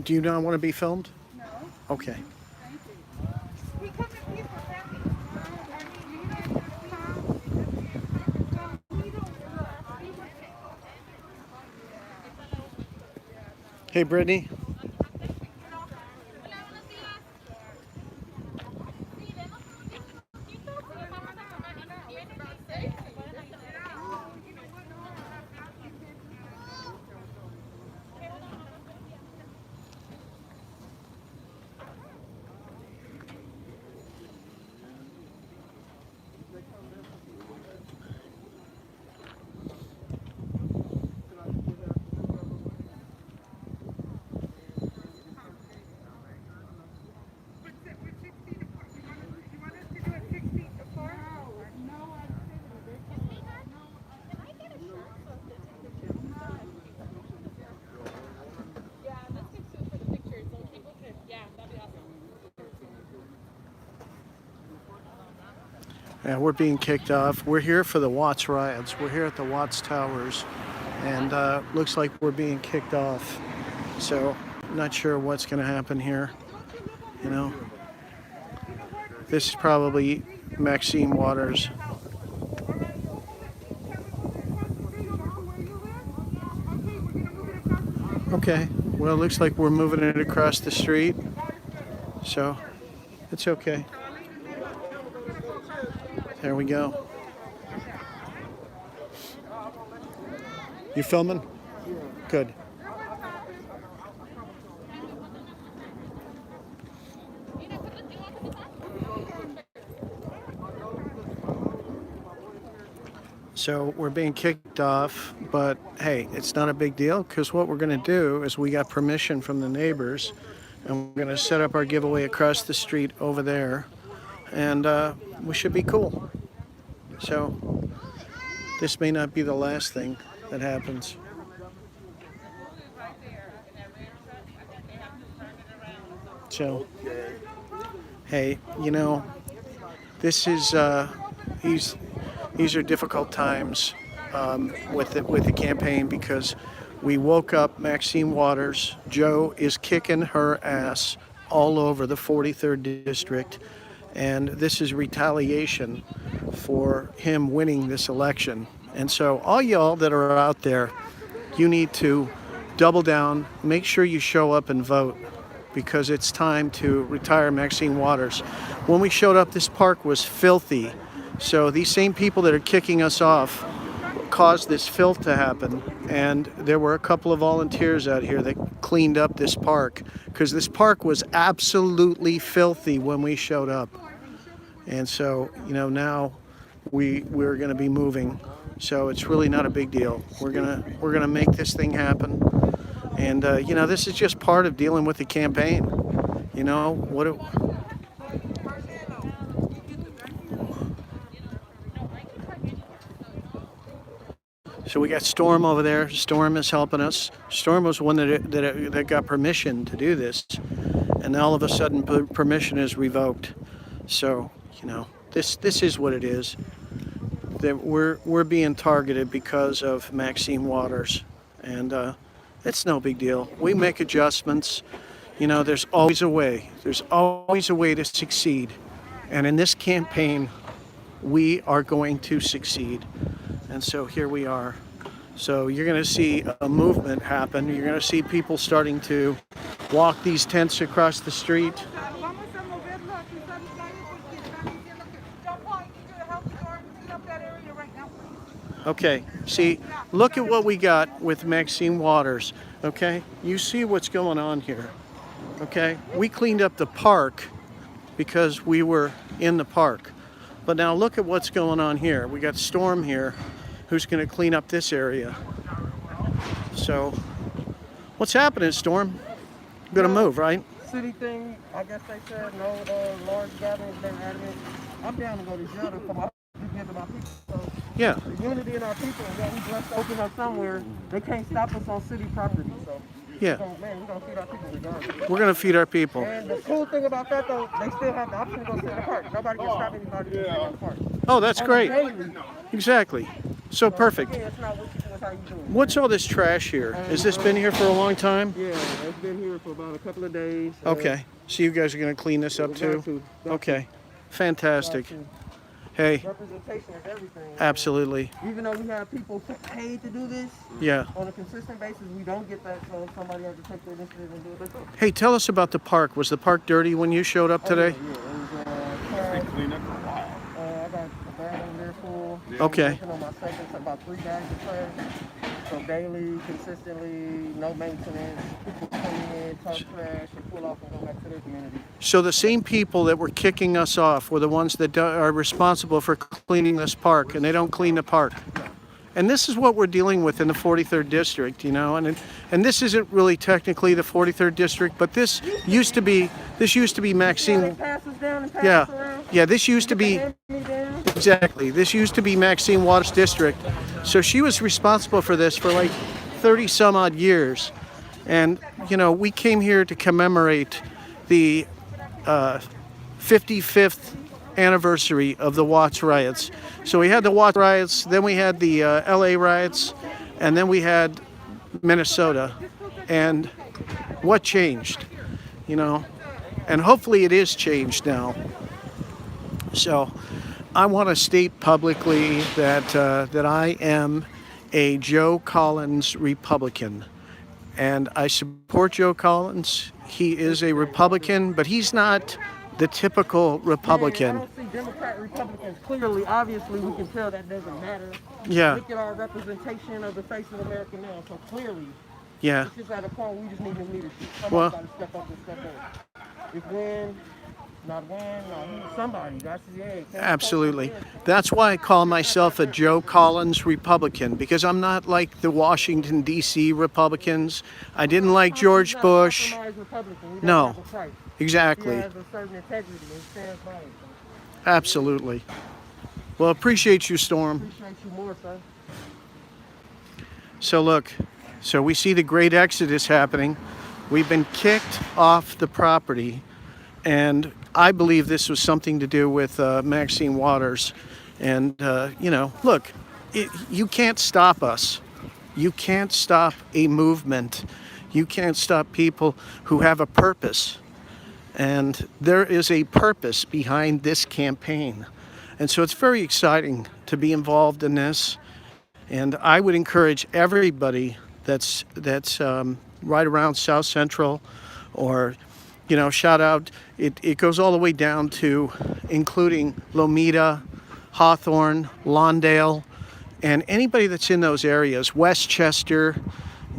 Do you not want to be filmed? No. Okay. Thank you. He comes in peace for family. Hey, Brittany. Yeah, we're being kicked off. We're here for the Watts riots. We're here at the Watts Towers, and looks like we're being kicked off. So, not sure what's going to happen here. You know, this is probably Maxine Waters. Okay, well, it looks like we're moving it across the street, so it's okay. There we go. You filming? Good. So we're being kicked off, but hey, it's not a big deal because what we're going to do is we got permission from the neighbors and we're going to set up our giveaway across the street over there, and we should be cool. So this may not be the last thing that happens. So, hey, you know, this is these are difficult times with the campaign because we woke up Maxine Waters. Joe is kicking her ass all over the 43rd district, and this is retaliation for him winning this election. And so all y'all that are out there, you need to double down, make sure you show up and vote, because it's time to retire Maxine Waters. When we showed up, this park was filthy. So these same people that are kicking us off caused this filth to happen. And there were a couple of volunteers out here that cleaned up this park, because this park was absolutely filthy when we showed up. And so, you know, now we're going to be moving. So it's really not a big deal. We're gonna make this thing happen. And you know, this is just part of dealing with the campaign. You know what? So we got Storm over there. Storm is helping us. Storm was one that got permission to do this, and all of a sudden permission is revoked. So you know, this is what it is. That we're being targeted because of Maxine Waters, and it's no big deal. We make adjustments. You know, there's always a way. There's always a way to succeed, and in this campaign, we are going to succeed. And so here we are. So you're going to see a movement happen. You're going to see people starting to walk these tents across the street. Okay, see, look at what we got with Maxine Waters, okay? You see what's going on here, okay? We cleaned up the park because we were in the park. But now look at what's going on here. We got Storm here, who's going to clean up this area. So, what's happening, Storm? You're going to move, right? City thing, I guess they said no large gatherings been adamant. I'm down to go to jail for my people. So Yeah. the unity in our people, and we blessed to open up somewhere. They can't stop us on city property. So Yeah. Man, we're gonna feed our people regardless. We're gonna feed our people. And the cool thing about that though, they still have the option to go sit in the park. Nobody can stop anybody from sitting in the park. Oh, that's On a great. daily. Exactly. So perfect. Yeah, it's not what you do, it's how you do it. What's all this trash here? Has this been here for a long time? Yeah, it's been here for about a couple of days. Okay. So you guys are gonna clean this up too? Okay. Fantastic. Hey, Representation is everything. absolutely. Even though we have people paid to do this Yeah. on a consistent basis, we don't get that. So somebody has to take the initiative and do it themselves. Hey, tell us about the park. Was the park dirty when you showed up today? Yeah, it was They cleaned up for a while. I got a bag over there full. Okay. I'm working on my segments, about 3 bags of trash. So daily, consistently, no maintenance. People come in, talk trash, and pull off and go back to their community. So the same people that were kicking us off were the ones that are responsible for cleaning this park, and they don't clean the park. And this is what we're dealing with in the 43rd district, you know. And this isn't really technically the 43rd district, but this used to be Maxine. They pass us down and pass Yeah, us around. yeah. This used to be Hand me down. exactly. This used to be Maxine Waters District. So she was responsible for this for like 30 some odd years. And you know, we came here to commemorate the 55th anniversary of the Watts riots. So we had the Watts riots, then we had the LA riots, and then we had Minnesota. And what changed? You know, and hopefully it is changed now. So I want to state publicly that I am a Joe Collins Republican, and I support Joe Collins. He is a Republican, but he's not the typical Republican. I don't see Democrat, Republicans clearly. Obviously, we can tell that doesn't matter. Yeah, Look at our representation of the face of America now. So clearly, yeah. it's just at a point we just need new leadership. Well- Somebody's got to step up and step in. If when, not when, not who, somebody. That's it. Absolutely. That's why I call myself a Joe Collins Republican, because I'm not like the Washington, D.C. Republicans. I didn't like George Bush. No. Exactly. He has a certain integrity and stands by it. Absolutely. Well, appreciate you, Storm. Appreciate you more, sir. So look, so we see the great exodus happening. We've been kicked off the property, and I believe this was something to do with Maxine Waters. And, you know, look, you can't stop us. You can't stop a movement. You can't stop people who have a purpose. And there is a purpose behind this campaign. And so it's very exciting to be involved in this. And I would encourage everybody that's right around South Central, or, you know, shout out, it goes all the way down to including Lomita, Hawthorne, Lawndale, and anybody that's in those areas. Westchester,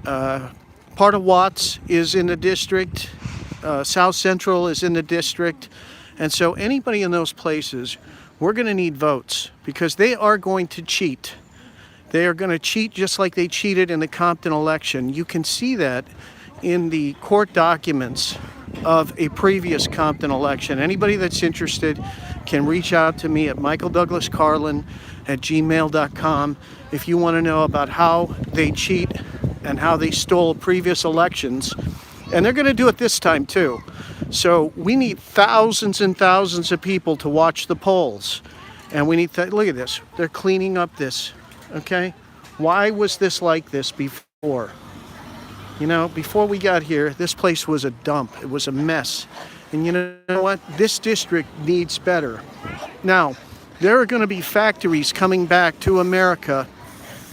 part of Watts is in the district, South Central is in the district, and so anybody in those places, we're going to need votes, because they are going to cheat. They are going to cheat just like they cheated in the Compton election. You can see that in the court documents of a previous Compton election. Anybody that's interested can reach out to me at michaeldouglascarlin@gmail.com if you want to know about how they cheat and how they stole previous elections. And they're going to do it this time too. So we need thousands and thousands of people to watch the polls. And we need to, look at this. They're cleaning up this, okay? Why was this like this before? You know, before we got here, this place was a dump. It was a mess. And you know what? This district needs better. Now, there are going to be factories coming back to America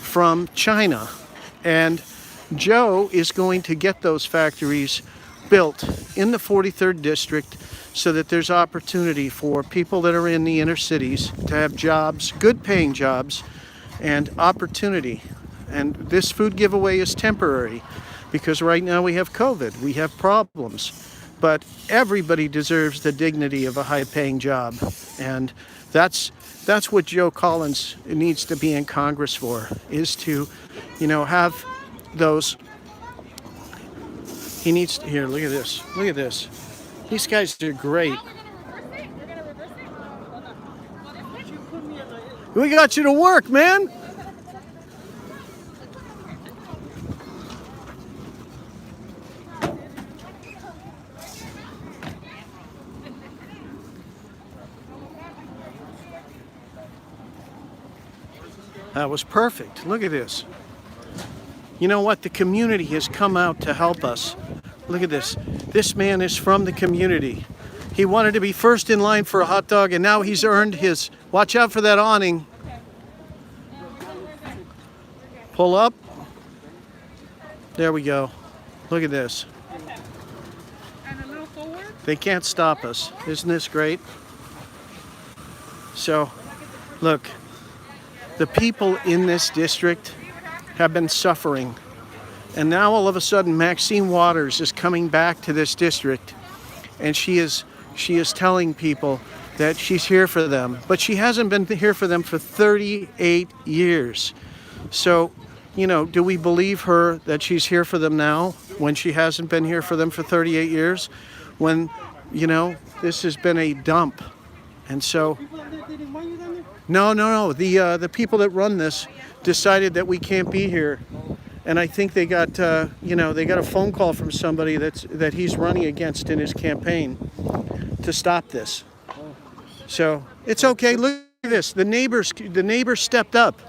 from China. And Joe is going to get those factories built in the 43rd district so that there's opportunity for people that are in the inner cities to have jobs, good paying jobs, and opportunity. And this food giveaway is temporary because right now we have COVID, we have problems, but everybody deserves the dignity of a high paying job. And that's what Joe Collins needs to be in Congress for, is to, you know, have those. He needs to, here, look at this. Look at this. These guys are great. We got you to work, man. That was perfect. Look at this. You know what? The community has come out to help us. Look at this. This man is from the community. He wanted to be first in line for a hot dog, and now he's earned his. Watch out for that awning. Pull up. There we go. Look at this. And a little forward. They can't stop us. Isn't this great? So, look, the people in this district have been suffering. And now all of a sudden Maxine Waters is coming back to this district, and she is telling people that she's here for them. But she hasn't been here for them for 38 years. So, you know, do we believe her that she's here for them now when she hasn't been here for them for 38 years? When, you know, this has been a dump. And so, no. The people that run this decided that we can't be here. And I think they got, they got a phone call from somebody that he's running against in his campaign to stop this. So it's okay. Look at this. The neighbors stepped up.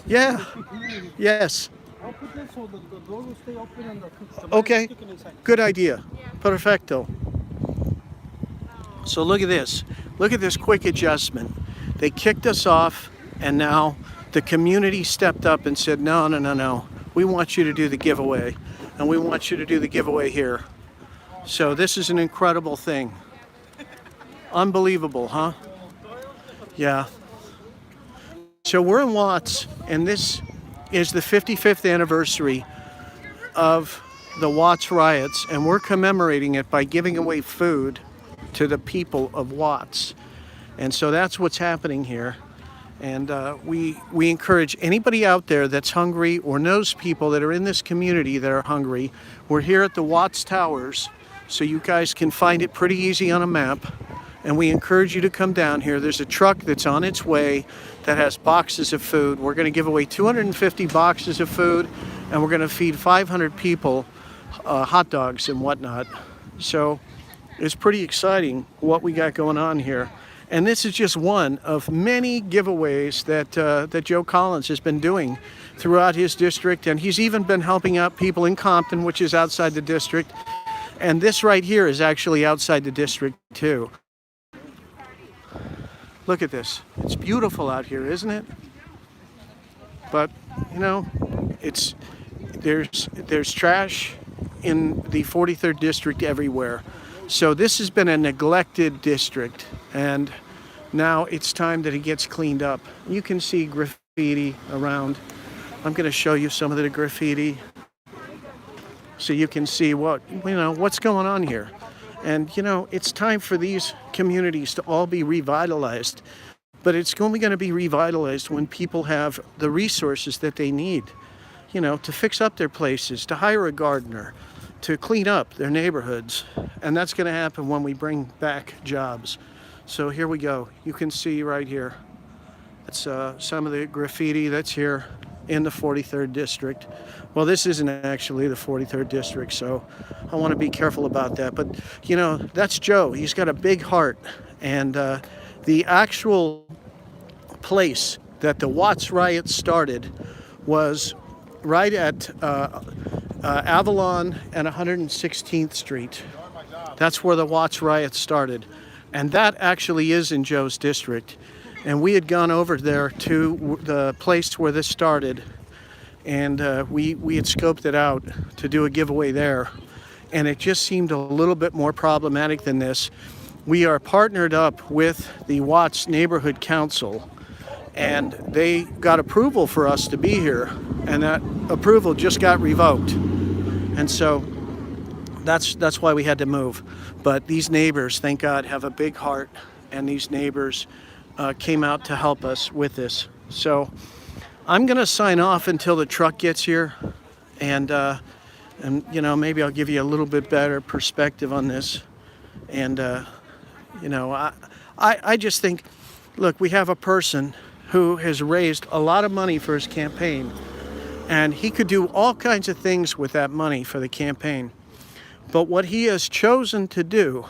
Yeah. Yes. I'll put this so the door will stay open and Okay. Good idea. Perfecto. So look at this. Look at this quick adjustment. They kicked us off, and now the community stepped up and said, no. We want you to do the giveaway, and we want you to do the giveaway here. So this is an incredible thing. Unbelievable, huh? Yeah. So we're in Watts, and this is the 55th anniversary of the Watts riots, and we're commemorating it by giving away food to the people of Watts. And so that's what's happening here. And we encourage anybody out there that's hungry or knows people that are in this community that are hungry. We're here at the Watts Towers, so you guys can find it pretty easy on a map. And we encourage you to come down here. There's a truck that's on its way that has boxes of food. We're going to give away 250 boxes of food, and we're going to feed 500 people hot dogs and whatnot. So it's pretty exciting what we got going on here. And this is just one of many giveaways that Joe Collins has been doing throughout his district. And he's even been helping out people in Compton, which is outside the district. And this right here is actually outside the district too. Look at this. It's beautiful out here, isn't it? But, you know, there's trash in the 43rd district everywhere. So this has been a neglected district, and now it's time that it gets cleaned up. You can see graffiti around. I'm going to show you some of the graffiti so you can see what's going on here. And it's time for these communities to all be revitalized, but it's only going to be revitalized when people have the resources that they need, to fix up their places, to hire a gardener, to clean up their neighborhoods. And that's going to happen when we bring back jobs. So here we go. You can see right here. That's some of the graffiti that's here in the 43rd district. Well, this isn't actually the 43rd district, so I want to be careful about that. But, that's Joe. He's got a big heart. And the actual place that the Watts riots started was right at Avalon and 116th Street. That's where the Watts riots started. And that actually is in Joe's district. And we had gone over there to the place where this started. And we had scoped it out to do a giveaway there. And it just seemed a little bit more problematic than this. We are partnered up with the Watts Neighborhood Council. And they got approval for us to be here. And that approval just got revoked. And so that's why we had to move. But these neighbors, thank God, have a big heart. And these neighbors came out to help us with this. So I'm going to sign off until the truck gets here. And maybe I'll give you a little bit better perspective on this. And, I just think, look, we have a person who has raised a lot of money for his campaign. And he could do all kinds of things with that money for the campaign. But what he has chosen to do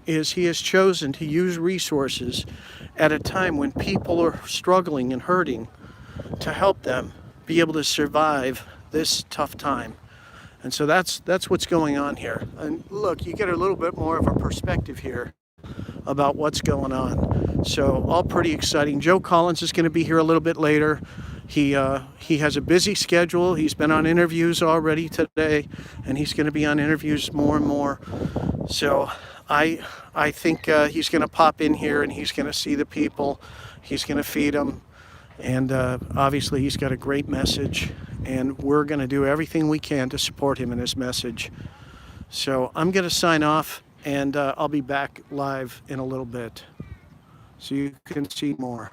is he has chosen to use resources at a time when people are struggling and hurting to help them be able to survive this tough time. And so that's what's going on here. And look, you get a little bit more of a perspective here about what's going on. So all pretty exciting. Joe Collins is going to be here a little bit later. He has a busy schedule. He's been on interviews already today, and he's going to be on interviews more and more. So I think he's going to pop in here and he's going to see the people. He's going to feed them. And obviously he's got a great message, and we're going to do everything we can to support him in his message. So I'm going to sign off, and I'll be back live in a little bit so you can see more.